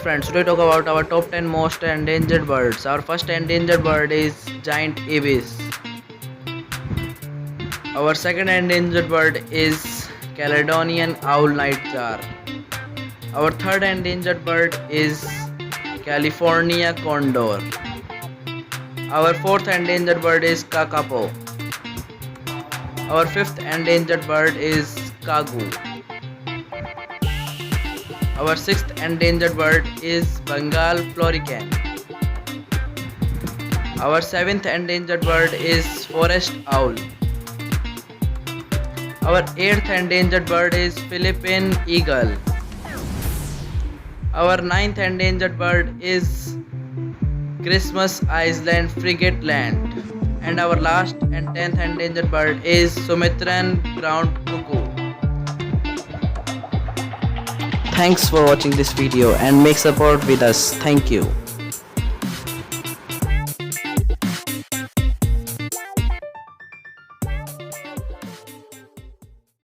friends, today talk about our top 10 most endangered birds. Our first endangered bird is giant ibis. Our second endangered bird is Caledonian owl nightjar. Our third endangered bird is California condor. Our fourth endangered bird is kakapo. Our fifth endangered bird is kagu. Our sixth endangered bird is Bengal florican. Our seventh endangered bird is forest owl. Our eighth endangered bird is Philippine eagle. Our ninth endangered bird is Christmas Island frigate land. And our last and 10th endangered bird is Sumatran ground cuckoo. Thanks for watching this video and make support with us. Thank you.